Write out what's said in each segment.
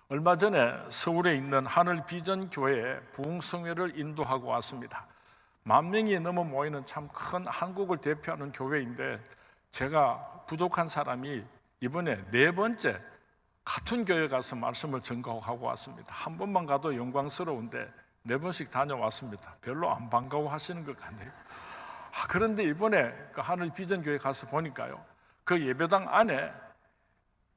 얼마 전에 서울에 있는 하늘비전교회에 부흥성회를 인도하고 왔습니다. 10,000명이 넘어 모이는 참 큰 한국을 대표하는 교회인데, 제가 부족한 사람이 이번에 4번째 같은 교회 가서 말씀을 전가하고 왔습니다. 한 번만 가도 영광스러운데 4번씩 다녀왔습니다. 별로 안 반가워하시는 것 같네요. 그런데 이번에 그 하늘비전교회 가서 보니까요, 그 예배당 안에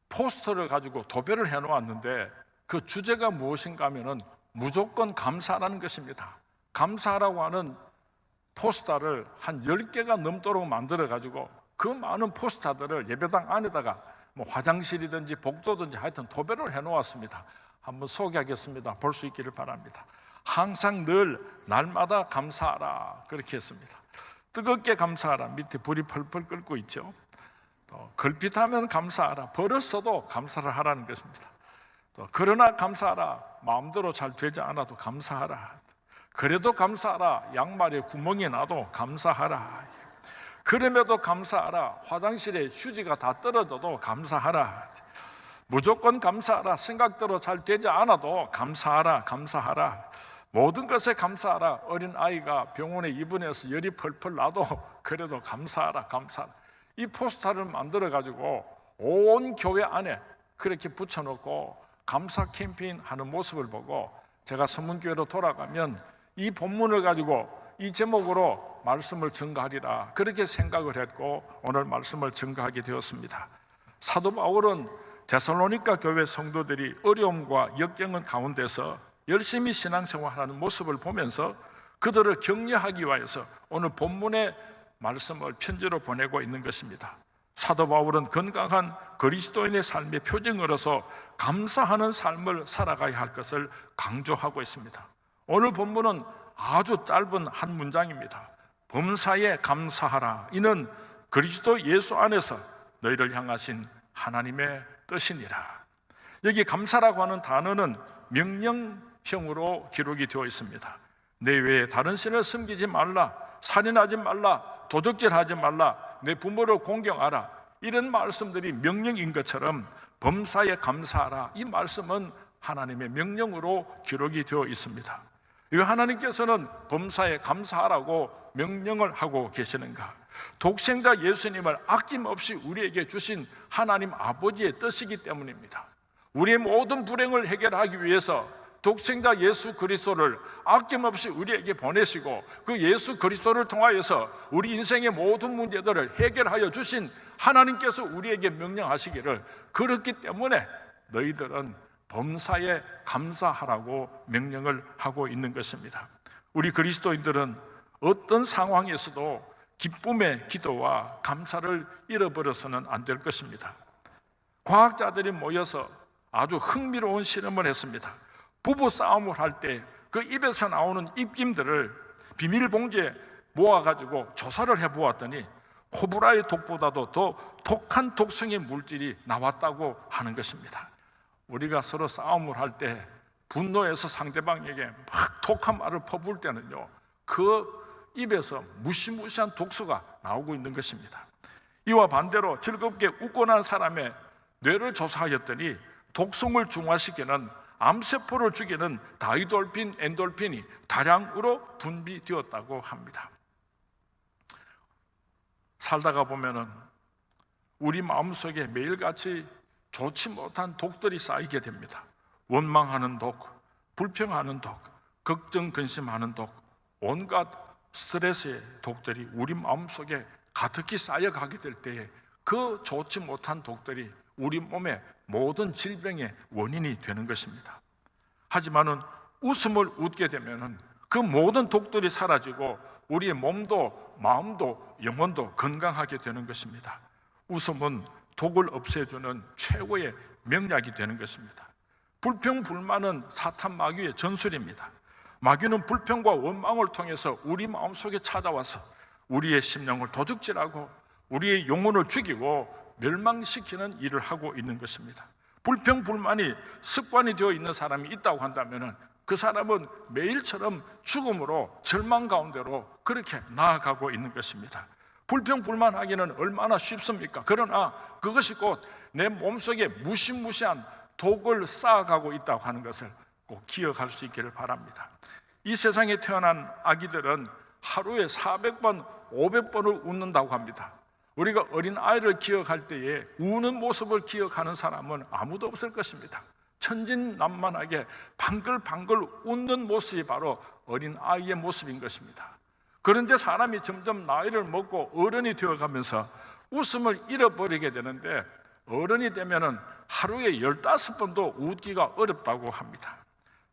포스터를 가지고 도배를 해놓았는데 그 주제가 무엇인가 하면은 무조건 감사라는 것입니다. 감사라고 하는 포스터를 한 10개가 넘도록 만들어 가지고 그 많은 포스터들을 예배당 안에다가 뭐 화장실이든지 복도든지 하여튼 도배를 해놓았습니다. 한번 소개하겠습니다. 볼 수 있기를 바랍니다. 항상 늘 날마다 감사하라, 그렇게 했습니다. 뜨겁게 감사하라, 밑에 불이 펄펄 끓고 있죠. 또 걸핏하면 감사하라, 벌었어도 감사를 하라는 것입니다. 또 그러나 감사하라, 마음대로 잘 되지 않아도 감사하라. 그래도 감사하라, 양말에 구멍이 나도 감사하라. 그럼에도 감사하라, 화장실에 휴지가 다 떨어져도 감사하라. 무조건 감사하라, 생각대로 잘 되지 않아도 감사하라, 감사하라. 모든 것에 감사하라, 어린아이가 병원에 입원해서 열이 펄펄 나도 그래도 감사하라, 감사하라. 이 포스터를 만들어 가지고 온 교회 안에 그렇게 붙여놓고 감사 캠페인 하는 모습을 보고 제가 서문교회로 돌아가면 이 본문을 가지고 이 제목으로 말씀을 전가하리라, 그렇게 생각을 했고 오늘 말씀을 전가하게 되었습니다. 사도 바울은 데살로니가 교회 성도들이 어려움과 역경은 가운데서 열심히 신앙생활하는 모습을 보면서 그들을 격려하기 위해서 오늘 본문의 말씀을 편지로 보내고 있는 것입니다. 사도 바울은 건강한 그리스도인의 삶의 표징으로서 감사하는 삶을 살아가야 할 것을 강조하고 있습니다. 오늘 본문은 아주 짧은 한 문장입니다. 범사에 감사하라, 이는 그리스도 예수 안에서 너희를 향하신 하나님의 뜻이니라. 여기 감사라고 하는 단어는 명령형으로 기록이 되어 있습니다. 내 외에 다른 신을 섬기지 말라, 살인하지 말라, 도적질하지 말라, 내 부모를 공경하라, 이런 말씀들이 명령인 것처럼 범사에 감사하라, 이 말씀은 하나님의 명령으로 기록이 되어 있습니다. 왜 하나님께서는 범사에 감사하라고 명령을 하고 계시는가? 독생자 예수님을 아낌없이 우리에게 주신 하나님 아버지의 뜻이기 때문입니다. 우리의 모든 불행을 해결하기 위해서 독생자 예수 그리스도를 아낌없이 우리에게 보내시고 그 예수 그리스도를 통하여서 우리 인생의 모든 문제들을 해결하여 주신 하나님께서 우리에게 명령하시기를, 그렇기 때문에 너희들은 범사에 감사하라고 명령을 하고 있는 것입니다. 우리 그리스도인들은 어떤 상황에서도 기쁨의 기도와 감사를 잃어버려서는 안 될 것입니다. 과학자들이 모여서 아주 흥미로운 실험을 했습니다. 부부 싸움을 할 때 그 입에서 나오는 입김들을 비닐봉지에 모아가지고 조사를 해보았더니 코브라의 독보다도 더 독한 독성의 물질이 나왔다고 하는 것입니다. 우리가 서로 싸움을 할 때 분노해서 상대방에게 막 독한 말을 퍼부을 때는요, 그 입에서 무시무시한 독소가 나오고 있는 것입니다. 이와 반대로 즐겁게 웃고 난 사람의 뇌를 조사하였더니 독성을 중화시키는 암세포를 죽이는 다이돌핀, 엔돌핀이 다량으로 분비되었다고 합니다. 살다가 보면은 우리 마음속에 매일같이 좋지 못한 독들이 쌓이게 됩니다. 원망하는 독, 불평하는 독, 걱정, 근심하는 독, 온갖 스트레스의 독들이 우리 마음속에 가득히 쌓여가게 될 때에 그 좋지 못한 독들이 우리 몸의 모든 질병의 원인이 되는 것입니다. 하지만은 웃음을 웃게 되면은 그 모든 독들이 사라지고 우리의 몸도 마음도 영혼도 건강하게 되는 것입니다. 웃음은 독을 없애주는 최고의 명약이 되는 것입니다. 불평, 불만은 사탄 마귀의 전술입니다. 마귀는 불평과 원망을 통해서 우리 마음속에 찾아와서 우리의 심령을 도둑질하고 우리의 영혼을 죽이고 멸망시키는 일을 하고 있는 것입니다. 불평, 불만이 습관이 되어 있는 사람이 있다고 한다면 그 사람은 매일처럼 죽음으로 절망 가운데로 그렇게 나아가고 있는 것입니다. 불평, 불만하기는 얼마나 쉽습니까? 그러나 그것이 곧 내 몸속에 무시무시한 독을 쌓아가고 있다고 하는 것을 꼭 기억할 수 있기를 바랍니다. 이 세상에 태어난 아기들은 하루에 400번, 500번을 웃는다고 합니다. 우리가 어린 아이를 기억할 때에 우는 모습을 기억하는 사람은 아무도 없을 것입니다. 천진난만하게 방글방글 웃는 모습이 바로 어린 아이의 모습인 것입니다. 그런데 사람이 점점 나이를 먹고 어른이 되어가면서 웃음을 잃어버리게 되는데, 어른이 되면은 하루에 15번도 웃기가 어렵다고 합니다.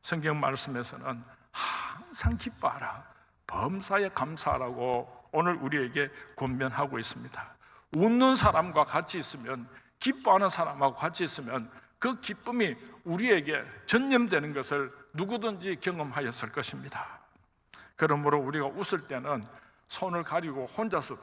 성경 말씀에서는 항상 기뻐하라, 범사에 감사하라고 오늘 우리에게 권면하고 있습니다. 웃는 사람과 같이 있으면, 기뻐하는 사람하고 같이 있으면 그 기쁨이 우리에게 전염되는 것을 누구든지 경험하였을 것입니다. 그러므로 우리가 웃을 때는 손을 가리고 혼자서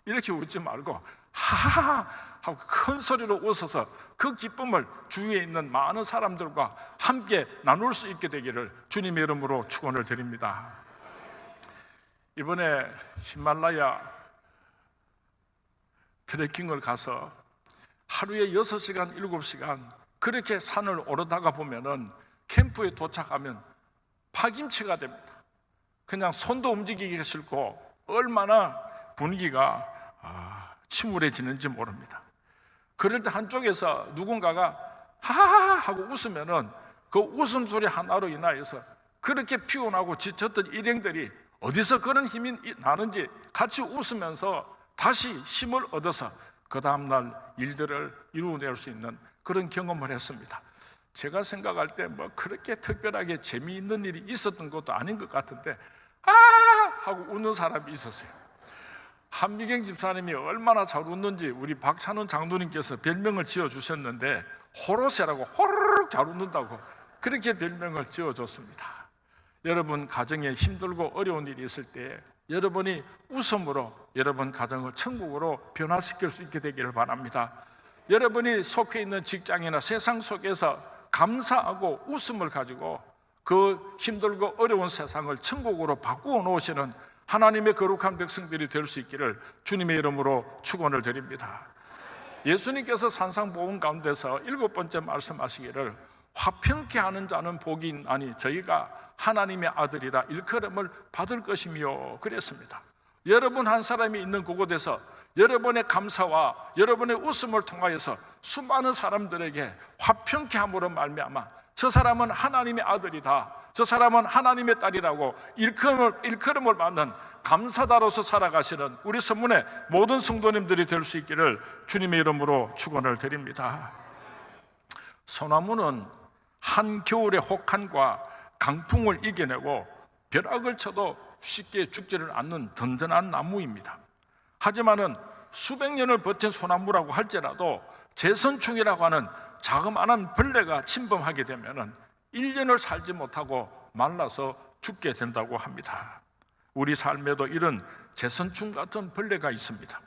이렇게 웃지 말고 하하하 하고 큰 소리로 웃어서 그 기쁨을 주위에 있는 많은 사람들과 함께 나눌 수 있게 되기를 주님의 이름으로 축원을 드립니다. 이번에 히말라야 트레킹을 가서 하루에 6시간, 7시간 그렇게 산을 오르다가 보면은 캠프에 도착하면 파김치가 됩니다. 그냥 손도 움직이기가 싫고 얼마나 분위기가 침울해지는지 모릅니다. 그럴 때 한쪽에서 누군가가 하하하 하고 웃으면은 그 웃음소리 하나로 인하여서 그렇게 피곤하고 지쳤던 일행들이 어디서 그런 힘이 나는지 같이 웃으면서 다시 힘을 얻어서 그 다음날 일들을 이루어낼 수 있는 그런 경험을 했습니다. 제가 생각할 때 뭐 그렇게 특별하게 재미있는 일이 있었던 것도 아닌 것 같은데 하고 웃는 사람이 있었어요. 한미경 집사님이 얼마나 잘 웃는지 우리 박찬원 장로님께서 별명을 지어주셨는데, 호로새라고, 호로록 잘 웃는다고 그렇게 별명을 지어줬습니다. 여러분 가정에 힘들고 어려운 일이 있을 때 여러분이 웃음으로 여러분 가정을 천국으로 변화시킬 수 있게 되기를 바랍니다. 여러분이 속해 있는 직장이나 세상 속에서 감사하고 웃음을 가지고 그 힘들고 어려운 세상을 천국으로 바꾸어 놓으시는 하나님의 거룩한 백성들이 될 수 있기를 주님의 이름으로 축원을 드립니다. 예수님께서 산상보훈 가운데서 7번째 말씀하시기를 화평케 하는 자는 복이 있나니 저희가 하나님의 아들이라 일컬음을 받을 것이며 그랬습니다. 여러분 한 사람이 있는 그곳에서 여러분의 감사와 여러분의 웃음을 통하여서 수많은 사람들에게 화평케 함으로 말미암아 저 사람은 하나님의 아들이다, 저 사람은 하나님의 딸이라고 일컬음을 받는 감사자로서 살아가시는 우리 선문의 모든 성도님들이 될 수 있기를 주님의 이름으로 축원을 드립니다. 소나무는 한겨울의 혹한과 강풍을 이겨내고 벼락을 쳐도 쉽게 죽지를 않는 든든한 나무입니다. 하지만은 수백 년을 버틴 소나무라고 할지라도 재선충이라고 하는 자그마한 벌레가 침범하게 되면은 1년을 살지 못하고 말라서 죽게 된다고 합니다. 우리 삶에도 이런 재선충 같은 벌레가 있습니다.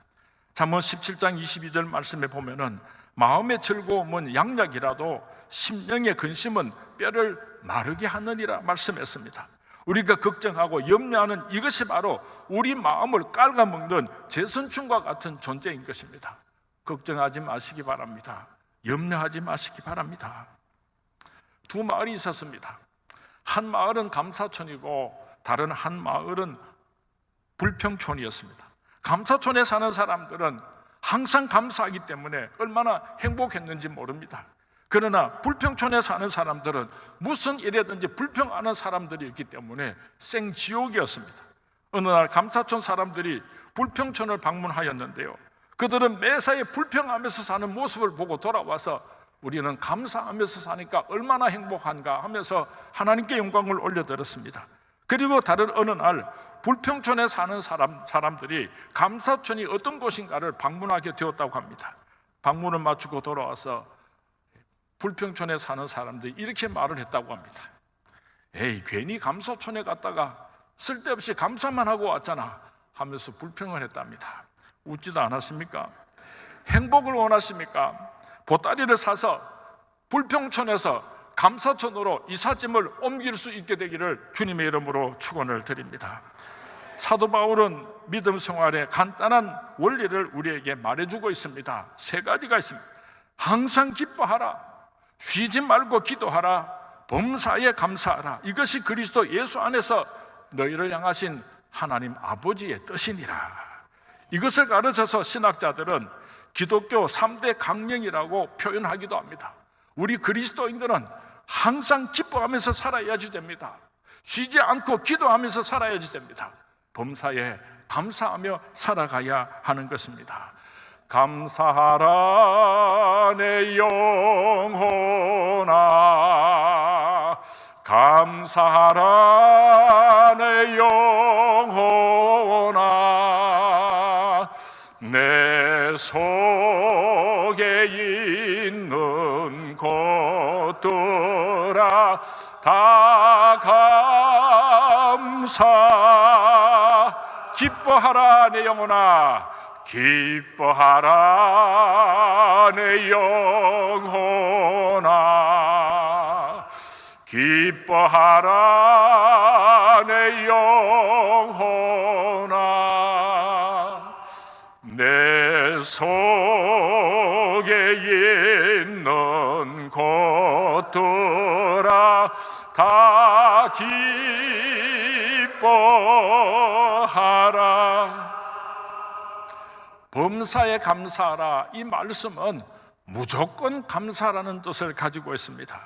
잠언 17장 22절 말씀에 보면은 마음의 즐거움은 양약이라도 심령의 근심은 뼈를 마르게 하느니라 말씀했습니다. 우리가 걱정하고 염려하는 이것이 바로 우리 마음을 깔아먹는 재선충과 같은 존재인 것입니다. 걱정하지 마시기 바랍니다. 염려하지 마시기 바랍니다. 두 마을이 있었습니다. 한 마을은 감사촌이고 다른 한 마을은 불평촌이었습니다. 감사촌에 사는 사람들은 항상 감사하기 때문에 얼마나 행복했는지 모릅니다. 그러나 불평촌에 사는 사람들은 무슨 일이든지 불평하는 사람들이었기 때문에 생지옥이었습니다. 어느 날 감사촌 사람들이 불평촌을 방문하였는데요, 그들은 매사에 불평하면서 사는 모습을 보고 돌아와서 우리는 감사하면서 사니까 얼마나 행복한가 하면서 하나님께 영광을 올려드렸습니다. 그리고 다른 어느 날 불평촌에 사는 사람들이 감사촌이 어떤 곳인가를 방문하게 되었다고 합니다. 방문을 마치고 돌아와서 불평촌에 사는 사람들이 이렇게 말을 했다고 합니다. 에이, 괜히 감사촌에 갔다가 쓸데없이 감사만 하고 왔잖아 하면서 불평을 했답니다. 웃지도 않았습니까? 행복을 원하십니까? 보따리를 사서 불평촌에서 감사촌으로 이삿짐을 옮길 수 있게 되기를 주님의 이름으로 축원을 드립니다. 사도 바울은 믿음 생활의 간단한 원리를 우리에게 말해주고 있습니다. 3가지가 있습니다. 항상 기뻐하라, 쉬지 말고 기도하라. 범사에 감사하라. 이것이 그리스도 예수 안에서 너희를 향하신 하나님 아버지의 뜻이니라. 이것을 가르쳐서 신학자들은 기독교 3대 강령이라고 표현하기도 합니다. 우리 그리스도인들은 항상 기뻐하면서 살아야지 됩니다. 쉬지 않고 기도하면서 살아야지 됩니다. 범사에 감사하며 살아가야 하는 것입니다. 감사하라 내 영혼아, 감사하라 내 영혼아, 내 속에 있는 것들아 다 감사. 기뻐하라 내 영혼아, 기뻐하라 내 영혼아, 기뻐하라 내 영혼아, 내 속에 있는 것들아 다 기뻐하라. 범사에 감사하라, 이 말씀은 무조건 감사라는 뜻을 가지고 있습니다.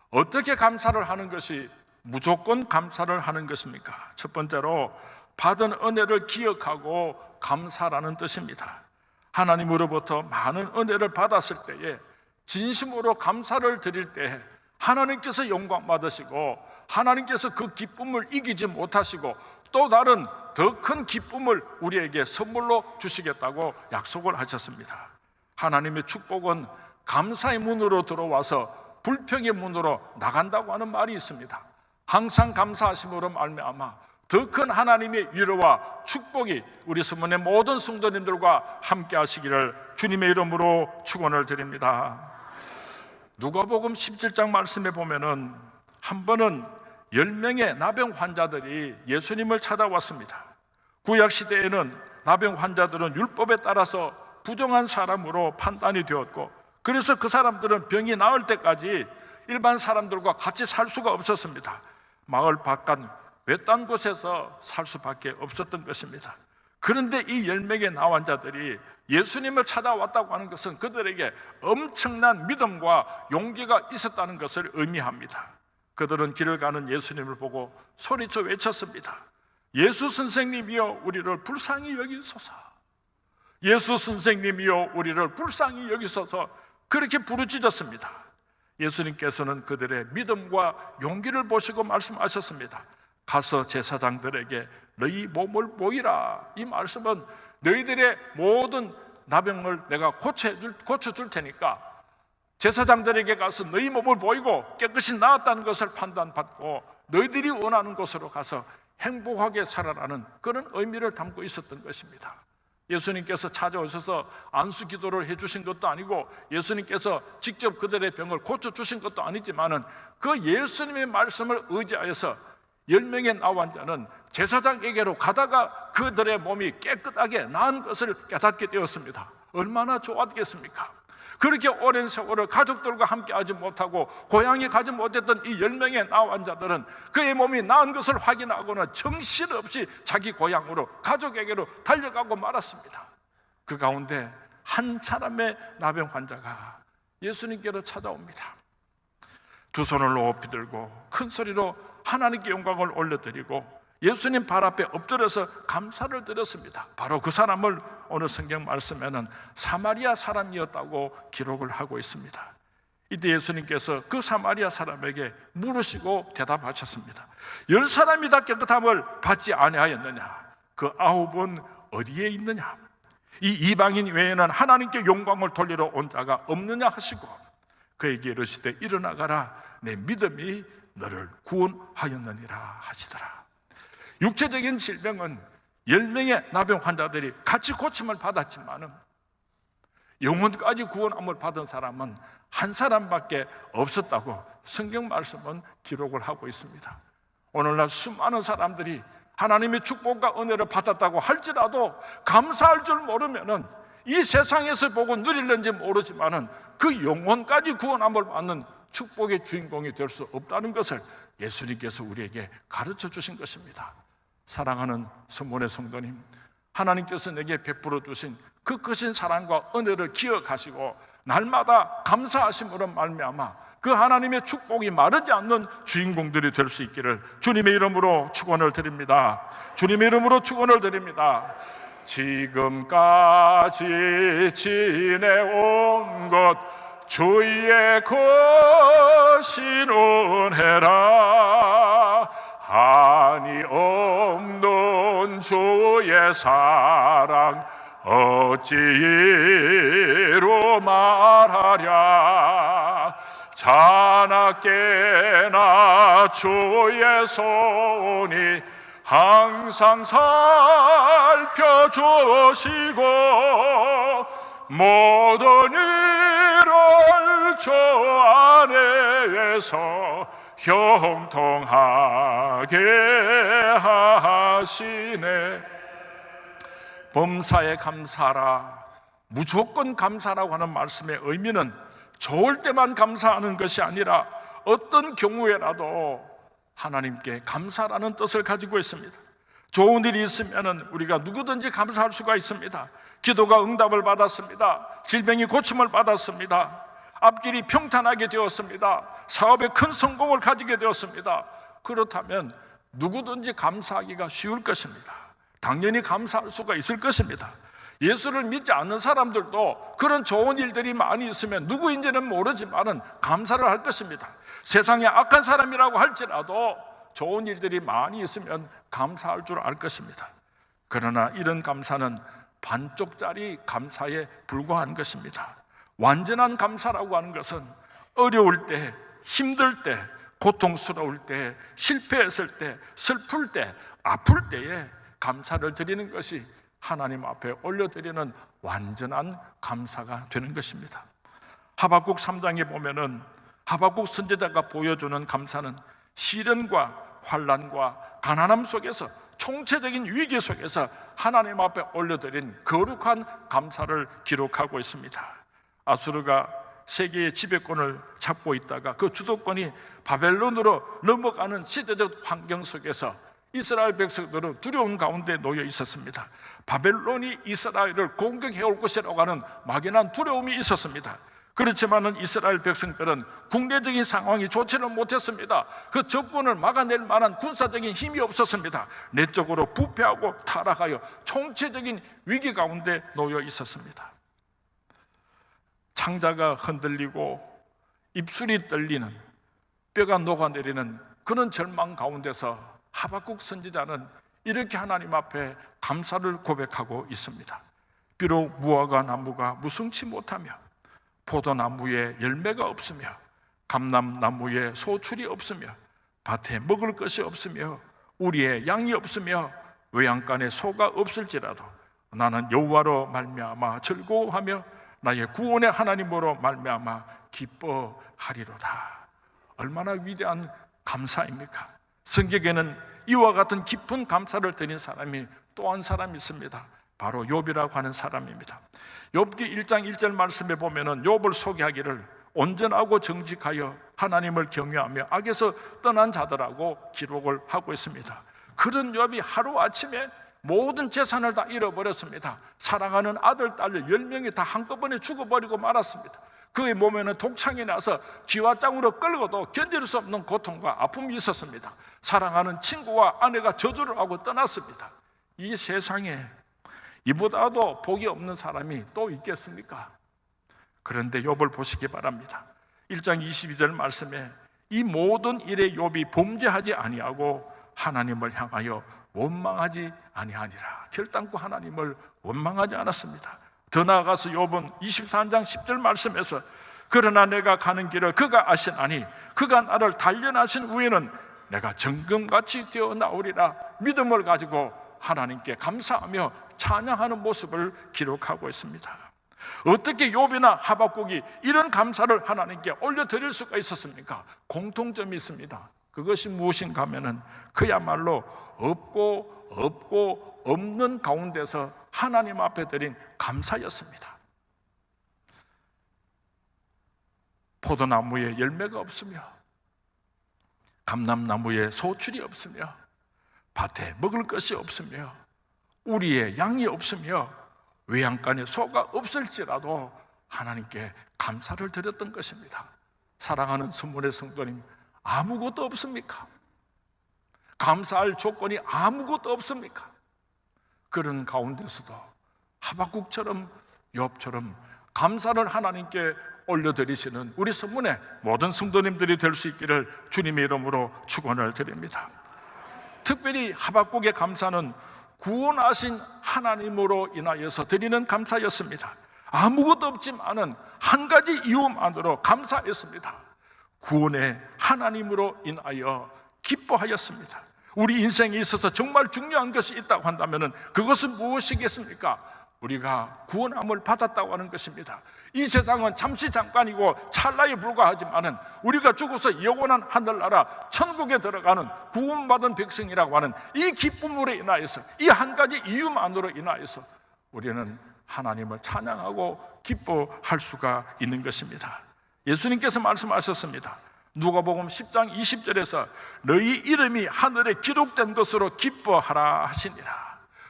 어떻게 감사를 하는 것이 무조건 감사를 하는 것입니까? 첫 번째로 받은 은혜를 기억하고 감사라는 뜻입니다. 하나님으로부터 많은 은혜를 받았을 때에 진심으로 감사를 드릴 때 하나님께서 영광 받으시고 하나님께서 그 기쁨을 이기지 못하시고 또 다른 더 큰 기쁨을 우리에게 선물로 주시겠다고 약속을 하셨습니다. 하나님의 축복은 감사의 문으로 들어와서 불평의 문으로 나간다고 하는 말이 있습니다. 항상 감사하심으로 말미암아 더 큰 하나님의 위로와 축복이 우리 수문의 모든 성도님들과 함께 하시기를 주님의 이름으로 축원을 드립니다. 누가복음 17장 말씀에 보면은 한 번은 10명의 나병 환자들이 예수님을 찾아왔습니다. 구약 시대에는 나병 환자들은 율법에 따라서 부정한 사람으로 판단이 되었고, 그래서 그 사람들은 병이 나을 때까지 일반 사람들과 같이 살 수가 없었습니다. 마을 바깥 외딴 곳에서 살 수밖에 없었던 것입니다. 그런데 이 10명의 나환자들이 예수님을 찾아왔다고 하는 것은 그들에게 엄청난 믿음과 용기가 있었다는 것을 의미합니다. 그들은 길을 가는 예수님을 보고 소리쳐 외쳤습니다. 예수 선생님이여 우리를 불쌍히 여기소서. 예수 선생님이여 우리를 불쌍히 여기소서. 그렇게 부르짖었습니다. 예수님께서는 그들의 믿음과 용기를 보시고 말씀하셨습니다. 가서 제사장들에게 너희 몸을 보이라. 이 말씀은 너희들의 모든 나병을 내가 고쳐줄 테니까 제사장들에게 가서 너희 몸을 보이고 깨끗이 나았다는 것을 판단받고 너희들이 원하는 곳으로 가서 행복하게 살아라는 그런 의미를 담고 있었던 것입니다. 예수님께서 찾아오셔서 안수 기도를 해주신 것도 아니고 예수님께서 직접 그들의 병을 고쳐주신 것도 아니지만은 그 예수님의 말씀을 의지하여서 10명의 나환자는 제사장에게로 가다가 그들의 몸이 깨끗하게 나은 것을 깨닫게 되었습니다. 얼마나 좋았겠습니까? 그렇게 오랜 세월을 가족들과 함께 하지 못하고 고향에 가지 못했던 이 10명의 나환자들은 그의 몸이 나은 것을 확인하고는 정신없이 자기 고향으로 가족에게로 달려가고 말았습니다. 그 가운데 한 사람의 나병 환자가 예수님께로 찾아옵니다. 두 손을 높이 들고 큰 소리로 하나님께 영광을 올려드리고 예수님 발 앞에 엎드려서 감사를 드렸습니다. 바로 그 사람을 오늘 성경 말씀에는 사마리아 사람이었다고 기록을 하고 있습니다. 이때 예수님께서 그 사마리아 사람에게 물으시고 대답하셨습니다. 10사람이 다 깨끗함을 받지 아니하였느냐? 그 9은 어디에 있느냐? 이 이방인 외에는 하나님께 영광을 돌리러 온 자가 없느냐 하시고 그에게 이르시되 일어나가라, 내 믿음이 너를 구원하였느니라 하시더라. 육체적인 질병은 10명의 나병 환자들이 같이 고침을 받았지만은 영혼까지 구원함을 받은 사람은 한 사람밖에 없었다고 성경 말씀은 기록을 하고 있습니다. 오늘날 수많은 사람들이 하나님의 축복과 은혜를 받았다고 할지라도 감사할 줄 모르면은 이 세상에서 보고 누릴는지 모르지만은 그 영혼까지 구원함을 받는 축복의 주인공이 될 수 없다는 것을 예수님께서 우리에게 가르쳐 주신 것입니다. 사랑하는 성문의 성도님, 하나님께서 내게 베풀어 주신 그 크신 사랑과 은혜를 기억하시고 날마다 감사하심으로 말미암아 그 하나님의 축복이 마르지 않는 주인공들이 될 수 있기를 주님의 이름으로 축원을 드립니다. 주님의 이름으로 축원을 드립니다. 지금까지 지내온 것 주의 거신 은혜라. 한이 없는 주의 사랑 어찌로 말하랴. 자나깨나 주의 손이 항상 살펴주시고 모든 일을 주 안에서 형통하게 하시네. 범사에 감사하라. 무조건 감사라고 하는 말씀의 의미는 좋을 때만 감사하는 것이 아니라 어떤 경우에라도 하나님께 감사라는 뜻을 가지고 있습니다. 좋은 일이 있으면 우리가 누구든지 감사할 수가 있습니다. 기도가 응답을 받았습니다. 질병이 고침을 받았습니다. 앞길이 평탄하게 되었습니다. 사업에 큰 성공을 가지게 되었습니다. 그렇다면 누구든지 감사하기가 쉬울 것입니다. 당연히 감사할 수가 있을 것입니다. 예수를 믿지 않는 사람들도 그런 좋은 일들이 많이 있으면 누구인지는 모르지만 감사를 할 것입니다. 세상에 악한 사람이라고 할지라도 좋은 일들이 많이 있으면 감사할 줄 알 것입니다. 그러나 이런 감사는 반쪽짜리 감사에 불과한 것입니다. 완전한 감사라고 하는 것은 어려울 때, 힘들 때, 고통스러울 때, 실패했을 때, 슬플 때, 아플 때에 감사를 드리는 것이 하나님 앞에 올려드리는 완전한 감사가 되는 것입니다. 하박국 3장에 보면은 하박국 선지자가 보여주는 감사는 시련과 환난과 가난함 속에서 총체적인 위기 속에서 하나님 앞에 올려드린 거룩한 감사를 기록하고 있습니다. 아수르가 세계의 지배권을 잡고 있다가 그 주도권이 바벨론으로 넘어가는 시대적 환경 속에서 이스라엘 백성들은 두려움 가운데 놓여 있었습니다. 바벨론이 이스라엘을 공격해올 것이라고 하는 막연한 두려움이 있었습니다. 그렇지만 이스라엘 백성들은 국내적인 상황이 좋지는 못했습니다. 그 적군을 막아낼 만한 군사적인 힘이 없었습니다. 내적으로 부패하고 타락하여 총체적인 위기 가운데 놓여 있었습니다. 창자가 흔들리고 입술이 떨리는, 뼈가 녹아내리는 그런 절망 가운데서 하박국 선지자는 이렇게 하나님 앞에 감사를 고백하고 있습니다. 비록 무화과 나무가 무성치 못하며 포도나무에 열매가 없으며 감람나무에 소출이 없으며 밭에 먹을 것이 없으며 우리의 양이 없으며 외양간에 소가 없을지라도 나는 여호와로 말미암아 즐거워하며 나의 구원의 하나님으로 말미암아 기뻐하리로다. 얼마나 위대한 감사입니까? 성경에는 이와 같은 깊은 감사를 드린 사람이 또 한 사람이 있습니다. 바로 욥이라고 하는 사람입니다. 욥기 1장 1절 말씀에 보면은 욥을 소개하기를 온전하고 정직하여 하나님을 경외하며 악에서 떠난 자들하고 기록을 하고 있습니다. 그런 욥이 하루아침에 모든 재산을 다 잃어버렸습니다. 사랑하는 아들, 딸 10명이 다 한꺼번에 죽어버리고 말았습니다. 그의 몸에는 독창이 나서 쥐와장으로 끌고도 견딜 수 없는 고통과 아픔이 있었습니다. 사랑하는 친구와 아내가 저주를 하고 떠났습니다. 이 세상에 이보다도 복이 없는 사람이 또 있겠습니까? 그런데 욥을 보시기 바랍니다. 1장 22절 말씀에 이 모든 일에 욥이 범죄하지 아니하고 하나님을 향하여 원망하지 아니하니라. 결단코 하나님을 원망하지 않았습니다. 더 나아가서 욥은 23장 10절 말씀에서 그러나 내가 가는 길을 그가 아시나니 그가 나를 단련하신 후에는 내가 정금같이 되어 나오리라. 믿음을 가지고 하나님께 감사하며 찬양하는 모습을 기록하고 있습니다. 어떻게 욥이나 하박국이 이런 감사를 하나님께 올려드릴 수가 있었습니까? 공통점이 있습니다. 그것이 무엇인가 하면은 그야말로 없고 없는 가운데서 하나님 앞에 드린 감사였습니다. 포도나무에 열매가 없으며 감람나무에 소출이 없으며 밭에 먹을 것이 없으며 우리의 양이 없으며 외양간에 소가 없을지라도 하나님께 감사를 드렸던 것입니다. 사랑하는 성문의 성도님, 아무것도 없습니까? 감사할 조건이 아무것도 없습니까? 그런 가운데서도 하박국처럼 욥처럼 감사를 하나님께 올려드리시는 우리 성문의 모든 성도님들이 될 수 있기를 주님의 이름으로 축원을 드립니다. 특별히 하박국의 감사는 구원하신 하나님으로 인하여서 드리는 감사였습니다. 아무것도 없지만은 한 가지 이유만으로 감사했습니다. 구원의 하나님으로 인하여 기뻐하였습니다. 우리 인생에 있어서 정말 중요한 것이 있다고 한다면 그것은 무엇이겠습니까? 우리가 구원함을 받았다고 하는 것입니다. 이 세상은 잠시 잠깐이고 찰나에 불과하지만은 우리가 죽어서 영원한 하늘나라 천국에 들어가는 구원받은 백성이라고 하는 이 기쁨으로 인하여서, 이 한 가지 이유만으로 인하여서 우리는 하나님을 찬양하고 기뻐할 수가 있는 것입니다. 예수님께서 말씀하셨습니다. 누가복음 10장 20절에서 너희 이름이 하늘에 기록된 것으로 기뻐하라 하시니라.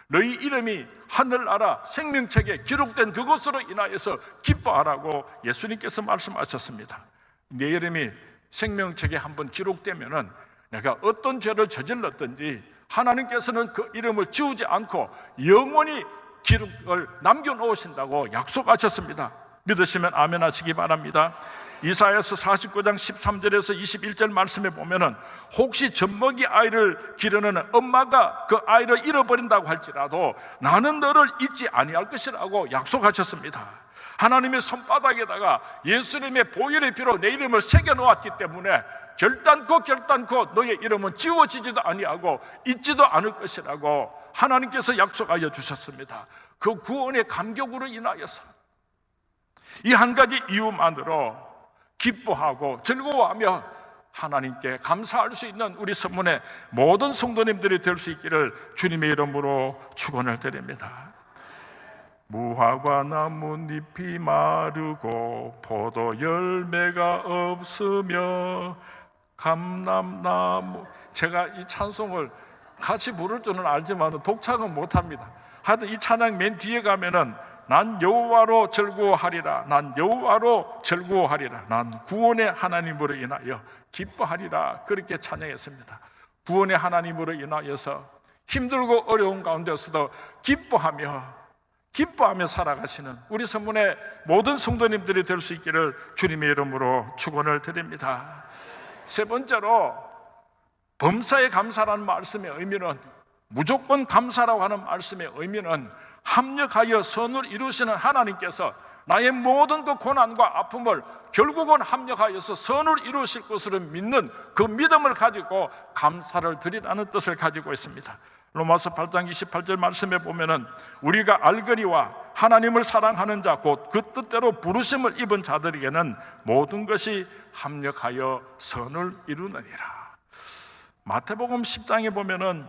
너희 이름이 하늘나라 생명책에 기록된 그것으로 인하여서 기뻐하라고 예수님께서 말씀하셨습니다. 내 이름이 생명책에 한번 기록되면은 내가 어떤 죄를 저질렀든지 하나님께서는 그 이름을 지우지 않고 영원히 기록을 남겨놓으신다고 약속하셨습니다. 믿으시면 아멘 하시기 바랍니다. 이사야서 49장 13절에서 21절 말씀에 보면은 혹시 젖먹이 아이를 기르는 엄마가 그 아이를 잃어버린다고 할지라도 나는 너를 잊지 아니할 것이라고 약속하셨습니다. 하나님의 손바닥에다가 예수님의 보혈의 피로 내 이름을 새겨놓았기 때문에 결단코 너의 이름은 지워지지도 아니하고 잊지도 않을 것이라고 하나님께서 약속하여 주셨습니다. 그 구원의 감격으로 인하여서 이 한 가지 이유만으로 기뻐하고 즐거워하며 하나님께 감사할 수 있는 우리 성문의 모든 성도님들이 될 수 있기를 주님의 이름으로 축원을 드립니다. 무화과 나뭇잎이 마르고 포도 열매가 없으며 감람나무, 제가 이 찬송을 같이 부를 줄은 알지만 독창은 못합니다. 하여튼 이 찬양 맨 뒤에 가면은 난 여호와로 즐거워하리라, 난 여호와로 즐거워하리라, 난 구원의 하나님으로 인하여 기뻐하리라, 그렇게 찬양했습니다. 구원의 하나님으로 인하여서 힘들고 어려운 가운데서도 기뻐하며 살아가시는 우리 성문의 모든 성도님들이 될 수 있기를 주님의 이름으로 축원을 드립니다. 세 번째로, 범사에 감사라는 말씀의 의미는, 무조건 감사라고 하는 말씀의 의미는 합력하여 선을 이루시는 하나님께서 나의 모든 그 고난과 아픔을 결국은 합력하여서 선을 이루실 것으로 믿는 그 믿음을 가지고 감사를 드리라는 뜻을 가지고 있습니다. 로마서 8장 28절 말씀에 보면은 우리가 알거니와 하나님을 사랑하는 자 곧 그 뜻대로 부르심을 입은 자들에게는 모든 것이 합력하여 선을 이루느니라. 마태복음 10장에 보면은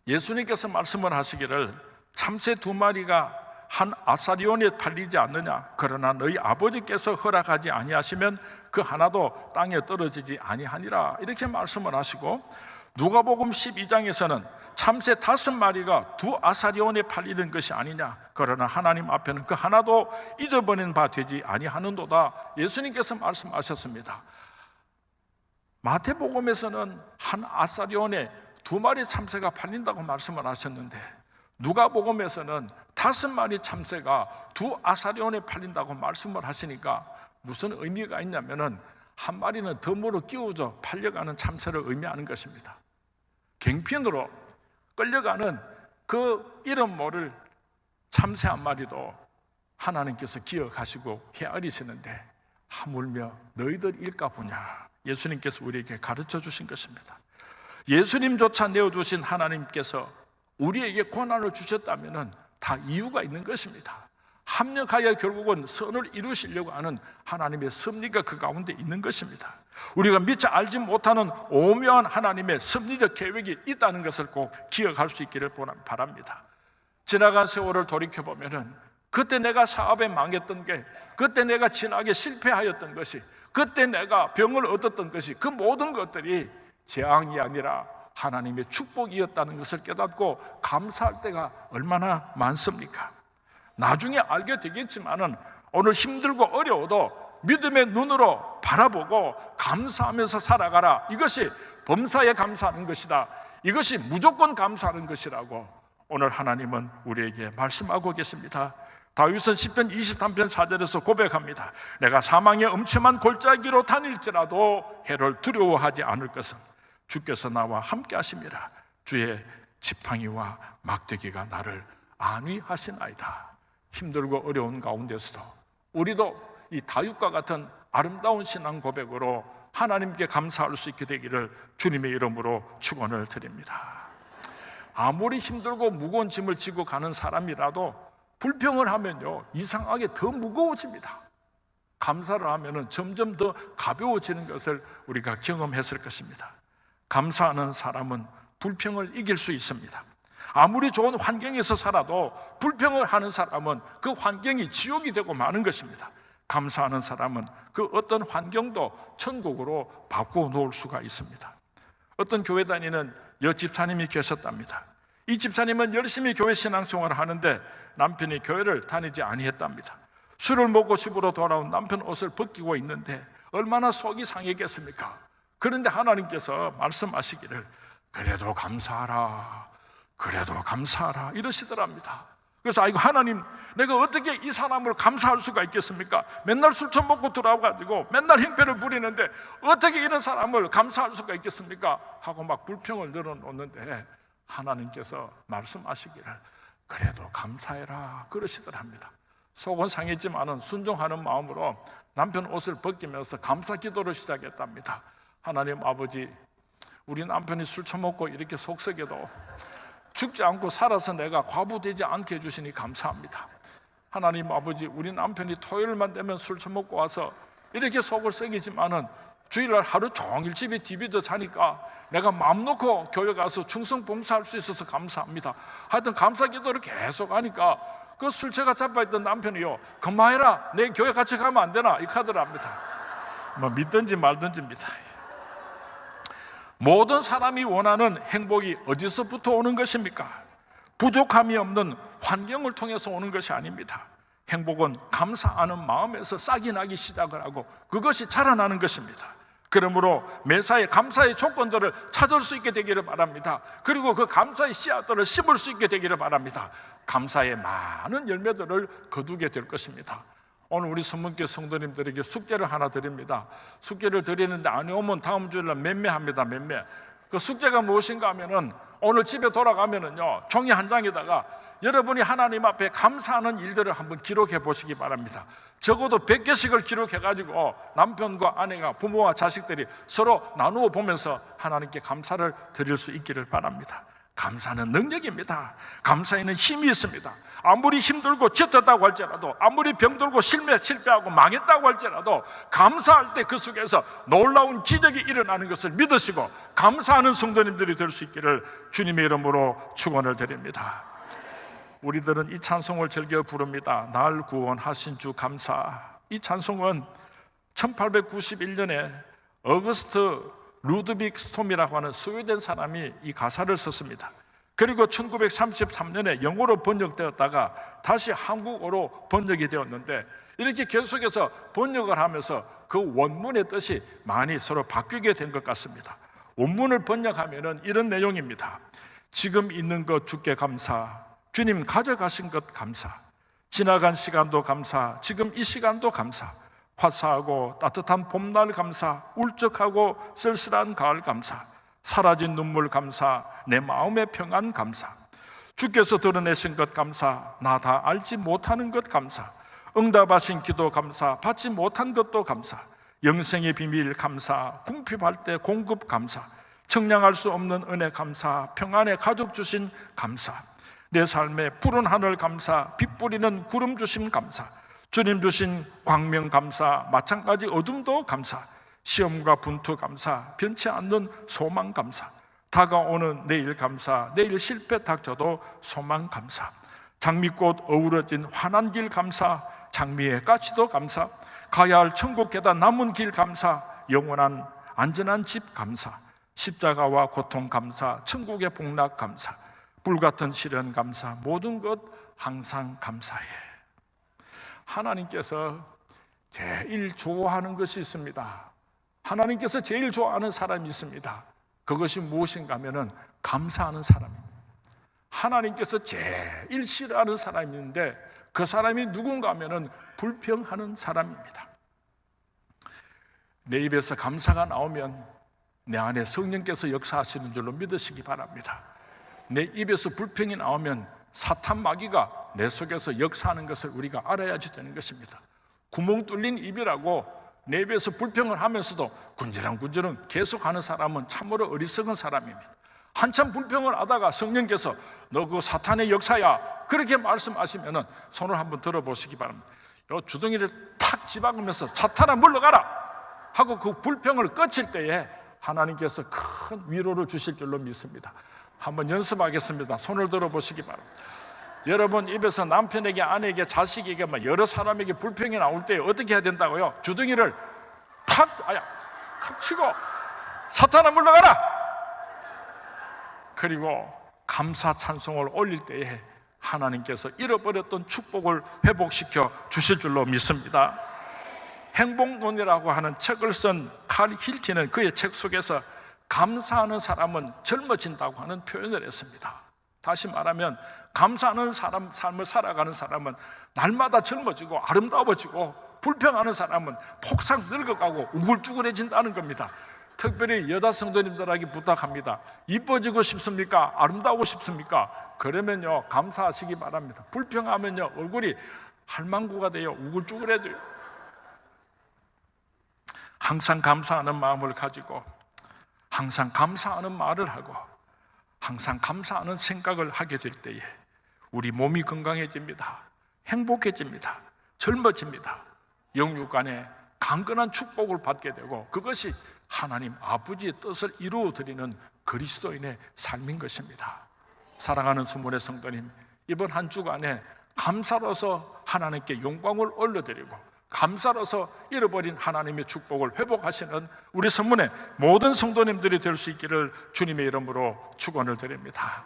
예수님께서 말씀을 하시기를 참새 2마리가 한 아사리온에 팔리지 않느냐, 그러나 너희 아버지께서 허락하지 아니하시면 그 하나도 땅에 떨어지지 아니하니라, 이렇게 말씀을 하시고, 누가복음 12장에서는 참새 5마리가 2 아사리온에 팔리는 것이 아니냐, 그러나 하나님 앞에는 그 하나도 잊어버린 바 되지 아니하는도다, 예수님께서 말씀하셨습니다. 마태복음에서는 한 아사리온에 2마리 참새가 팔린다고 말씀을 하셨는데, 누가복음에서는 5마리 참새가 2 아사리온에 팔린다고 말씀을 하시니까 무슨 의미가 있냐면은 한 마리는 덤으로 끼워져 팔려가는 참새를 의미하는 것입니다. 갱핀으로 끌려가는 그 이름 모를 참새 한 마리도 하나님께서 기억하시고 헤아리시는데 하물며 너희들일까 보냐, 예수님께서 우리에게 가르쳐 주신 것입니다. 예수님조차 내어주신 하나님께서 우리에게 고난을 주셨다면 다 이유가 있는 것입니다. 합력하여 결국은 선을 이루시려고 하는 하나님의 섭리가 그 가운데 있는 것입니다. 우리가 미처 알지 못하는 오묘한 하나님의 섭리적 계획이 있다는 것을 꼭 기억할 수 있기를 바랍니다. 지나간 세월을 돌이켜보면 그때 내가 사업에 망했던 게, 그때 내가 진학에 실패하였던 것이, 그때 내가 병을 얻었던 것이, 그 모든 것들이 재앙이 아니라 하나님의 축복이었다는 것을 깨닫고 감사할 때가 얼마나 많습니까? 나중에 알게 되겠지만은 오늘 힘들고 어려워도 믿음의 눈으로 바라보고 감사하면서 살아가라. 이것이 범사에 감사하는 것이다. 이것이 무조건 감사하는 것이라고 오늘 하나님은 우리에게 말씀하고 계십니다. 다윗은 시편 23편 4절에서 고백합니다. 내가 사망의 엄침한 골짜기로 다닐지라도 해를 두려워하지 않을 것은 주께서 나와 함께 하심이라. 주의 지팡이와 막대기가 나를 안위하시나이다. 힘들고 어려운 가운데서도 우리도 이 다윗과 같은 아름다운 신앙 고백으로 하나님께 감사할 수 있게 되기를 주님의 이름으로 축원을 드립니다. 아무리 힘들고 무거운 짐을 지고 가는 사람이라도 불평을 하면요, 이상하게 더 무거워집니다. 감사를 하면은 점점 더 가벼워지는 것을 우리가 경험했을 것입니다. 감사하는 사람은 불평을 이길 수 있습니다. 아무리 좋은 환경에서 살아도 불평을 하는 사람은 그 환경이 지옥이 되고 마는 것입니다. 감사하는 사람은 그 어떤 환경도 천국으로 바꾸어 놓을 수가 있습니다. 어떤 교회 다니는 여집사님이 계셨답니다. 이 집사님은 열심히 교회 신앙생활을 하는데 남편이 교회를 다니지 아니했답니다. 술을 먹고 집으로 돌아온 남편 옷을 벗기고 있는데 얼마나 속이 상했겠습니까? 그런데 하나님께서 말씀하시기를 그래도 감사하라, 그래도 감사하라 이러시더랍니다. 그래서 아이고 하나님, 내가 어떻게 이 사람을 감사할 수가 있겠습니까? 맨날 술 처먹고 들어와가지고 맨날 행패를 부리는데 어떻게 이런 사람을 감사할 수가 있겠습니까? 하고 막 불평을 늘어놓는데 하나님께서 말씀하시기를 그래도 감사해라 그러시더랍니다. 속은 상했지만은 순종하는 마음으로 남편 옷을 벗기면서 감사 기도를 시작했답니다. 하나님 아버지, 우리 남편이 술 처먹고 이렇게 속썩여도 죽지 않고 살아서 내가 과부되지 않게 해주시니 감사합니다. 하나님 아버지, 우리 남편이 토요일만 되면 술 처먹고 와서 이렇게 속을 썩이지만은 주일날 하루 종일 집에 디비져 자니까 내가 마음 놓고 교회 가서 충성 봉사할 수 있어서 감사합니다. 하여튼 감사 기도를 계속 하니까 그 술채가 잡아있던 남편이요, 그만해라, 내 교회 같이 가면 안 되나 이렇게 하더랍니다. 뭐 믿든지 말든지입니다. 모든 사람이 원하는 행복이 어디서부터 오는 것입니까? 부족함이 없는 환경을 통해서 오는 것이 아닙니다. 행복은 감사하는 마음에서 싹이 나기 시작을 하고 그것이 자라나는 것입니다. 그러므로 매사에 감사의 조건들을 찾을 수 있게 되기를 바랍니다. 그리고 그 감사의 씨앗들을 심을 수 있게 되기를 바랍니다. 감사의 많은 열매들을 거두게 될 것입니다. 오늘 우리 선문교 성도님들에게 숙제를 하나 드립니다. 숙제를 드리는데 안 오면 다음 주일날 맴매합니다. 맴매. 그 숙제가 무엇인가 하면은 오늘 집에 돌아가면은요, 종이 한 장에다가 여러분이 하나님 앞에 감사하는 일들을 한번 기록해 보시기 바랍니다. 적어도 100개씩을 기록해 가지고 남편과 아내가, 부모와 자식들이 서로 나누어 보면서 하나님께 감사를 드릴 수 있기를 바랍니다. 감사는 능력입니다. 감사에는 힘이 있습니다. 아무리 힘들고 지쳤다고 할지라도, 아무리 병들고 실패하고 망했다고 할지라도 감사할 때 그 속에서 놀라운 기적이 일어나는 것을 믿으시고 감사하는 성도님들이 될 수 있기를 주님의 이름으로 축원을 드립니다. 우리들은 이 찬송을 즐겨 부릅니다. 날 구원하신 주 감사. 이 찬송은 1891년에 어거스트 루드빅 스톰이라고 하는 스웨덴 사람이 이 가사를 썼습니다. 그리고 1933년에 영어로 번역되었다가 다시 한국어로 번역이 되었는데 이렇게 계속해서 번역을 하면서 그 원문의 뜻이 많이 서로 바뀌게 된 것 같습니다. 원문을 번역하면은 이런 내용입니다. 지금 있는 것 주께 감사, 주님 가져가신 것 감사, 지나간 시간도 감사, 지금 이 시간도 감사, 화사하고 따뜻한 봄날 감사, 울적하고 쓸쓸한 가을 감사, 사라진 눈물 감사, 내 마음의 평안 감사, 주께서 드러내신 것 감사, 나 다 알지 못하는 것 감사, 응답하신 기도 감사, 받지 못한 것도 감사, 영생의 비밀 감사, 궁핍할 때 공급 감사, 청량할 수 없는 은혜 감사, 평안의 가족 주신 감사, 내 삶에 푸른 하늘 감사, 빛 뿌리는 구름 주심 감사, 주님 주신 광명 감사, 마찬가지 어둠도 감사, 시험과 분투 감사, 변치 않는 소망 감사, 다가오는 내일 감사, 내일 실패 닥쳐도 소망 감사, 장미꽃 어우러진 환한 길 감사, 장미의 가시도 감사, 가야 할 천국 계단 남은 길 감사, 영원한 안전한 집 감사, 십자가와 고통 감사, 천국의 복락 감사, 불같은 시련 감사, 모든 것 항상 감사해. 하나님께서 제일 좋아하는 것이 있습니다. 하나님께서 제일 좋아하는 사람이 있습니다. 그것이 무엇인가 하면은 감사하는 사람입니다. 하나님께서 제일 싫어하는 사람이 있는데 그 사람이 누군가 하면은 불평하는 사람입니다. 내 입에서 감사가 나오면 내 안에 성령께서 역사하시는 줄로 믿으시기 바랍니다. 내 입에서 불평이 나오면 사탄 마귀가 내 속에서 역사하는 것을 우리가 알아야지 되는 것입니다. 구멍 뚫린 입이라고 내 입에서 불평을 하면서도 군지렁군지렁 계속하는 사람은 참으로 어리석은 사람입니다. 한참 불평을 하다가 성령께서 너 그 사탄의 역사야 그렇게 말씀하시면은 손을 한번 들어보시기 바랍니다. 요 주둥이를 탁 집어가면서 사탄아 물러가라 하고 그 불평을 꺼칠 때에 하나님께서 큰 위로를 주실 줄로 믿습니다. 한번 연습하겠습니다. 손을 들어보시기 바랍니다. 여러분 입에서 남편에게, 아내에게, 자식에게 여러 사람에게 불평이 나올 때 어떻게 해야 된다고요? 주둥이를 탁 치고 사탄아 물러가라! 그리고 감사 찬송을 올릴 때에 하나님께서 잃어버렸던 축복을 회복시켜 주실 줄로 믿습니다. 행복론이라고 하는 책을 쓴 칼 힐티는 그의 책 속에서 감사하는 사람은 젊어진다고 하는 표현을 했습니다. 다시 말하면 감사하는 삶을 살아가는 사람은 날마다 젊어지고 아름다워지고, 불평하는 사람은 폭삭 늙어가고 우글쭈글해진다는 겁니다. 특별히 여자 성도님들에게 부탁합니다. 이뻐지고 싶습니까? 아름다우고 싶습니까? 그러면요 감사하시기 바랍니다. 불평하면요 얼굴이 할망구가 돼요. 우글쭈글해져요. 항상 감사하는 마음을 가지고 항상 감사하는 말을 하고 항상 감사하는 생각을 하게 될 때에 우리 몸이 건강해집니다. 행복해집니다. 젊어집니다. 영육 안에 강건한 축복을 받게 되고, 그것이 하나님 아버지의 뜻을 이루어드리는 그리스도인의 삶인 것입니다. 사랑하는 수문의 성도님, 이번 한 주간에 감사로서 하나님께 영광을 올려드리고 감사로서 잃어버린 하나님의 축복을 회복하시는 우리 선문의 모든 성도님들이 될 수 있기를 주님의 이름으로 축원을 드립니다.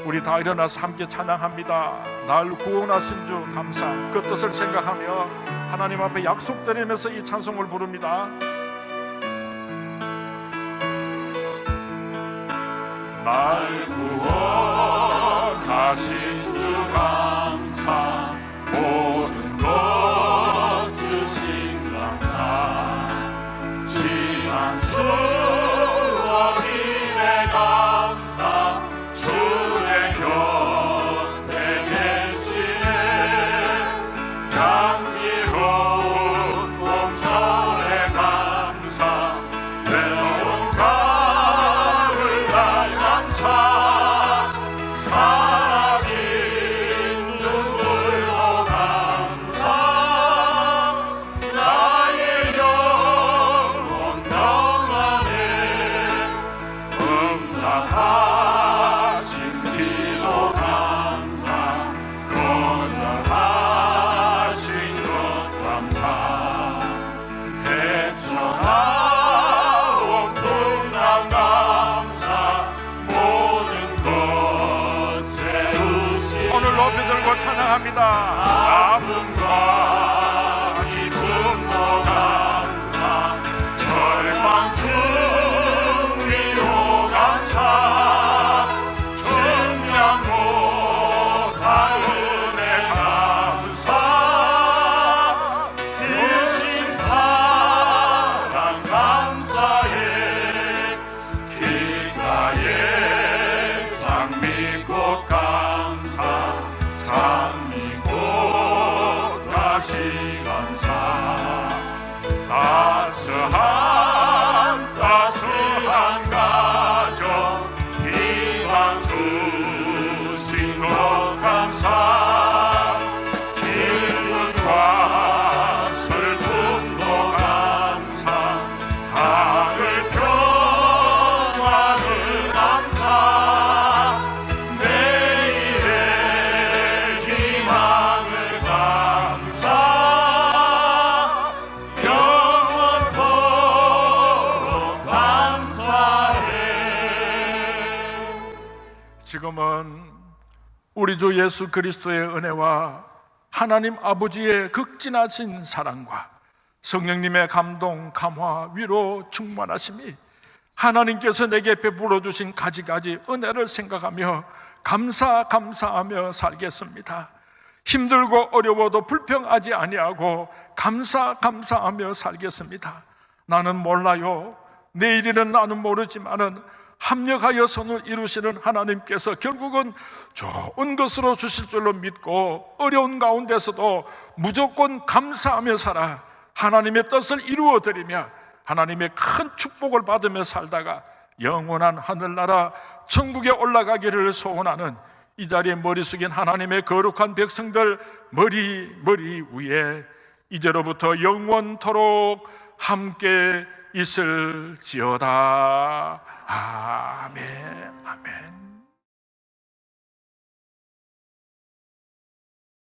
우리 다 일어나서 함께 찬양합니다. 날 구원하신 주 감사, 그 뜻을 생각하며 하나님 앞에 약속드리면서 이 찬송을 부릅니다. 날 구원하신 주 감사, 모든 것 주신 감사, 지난 추억이네 감사, 주의 곁에 계시네 향기로운 봄철의 감사, 외로운 가을날 감사, 사라진 눈물도 감사, 나의 영혼 평안에 응답하신 기도 감사, 거절하신 것 감사, 헤쳐나온 풍랑 감사, 모든 것 채우신 손을 높이 들고 찬양합니다. 아픔과 기쁨도 감사, 절망 중 위로 감사, 증명 못할 은혜 감사, 일신 사랑 감사해, 길가에 장미꽃 감사, 장미꽃 다시 감사, 따스한 가정 희망 주신 것 감사, 기쁨과 슬픔도 감사, 하늘 평안을 감사, 내일의 지금은 우리 주 예수 그리스도의 은혜와 하나님 아버지의 극진하신 사랑과 성령님의 감동, 감화, 위로, 충만하심이 하나님께서 내게 베풀어 주신 가지가지 은혜를 생각하며 감사하며 살겠습니다. 힘들고 어려워도 불평하지 아니하고 감사하며 살겠습니다. 나는 몰라요. 내일일은 나는 모르지만은 합력하여 선을 이루시는 하나님께서 결국은 좋은 것으로 주실 줄로 믿고 어려운 가운데서도 무조건 감사하며 살아 하나님의 뜻을 이루어드리며 하나님의 큰 축복을 받으며 살다가 영원한 하늘나라 천국에 올라가기를 소원하는 이 자리에 머리 숙인 하나님의 거룩한 백성들 머리 위에 이제로부터 영원토록 함께 있을지어다. 아멘.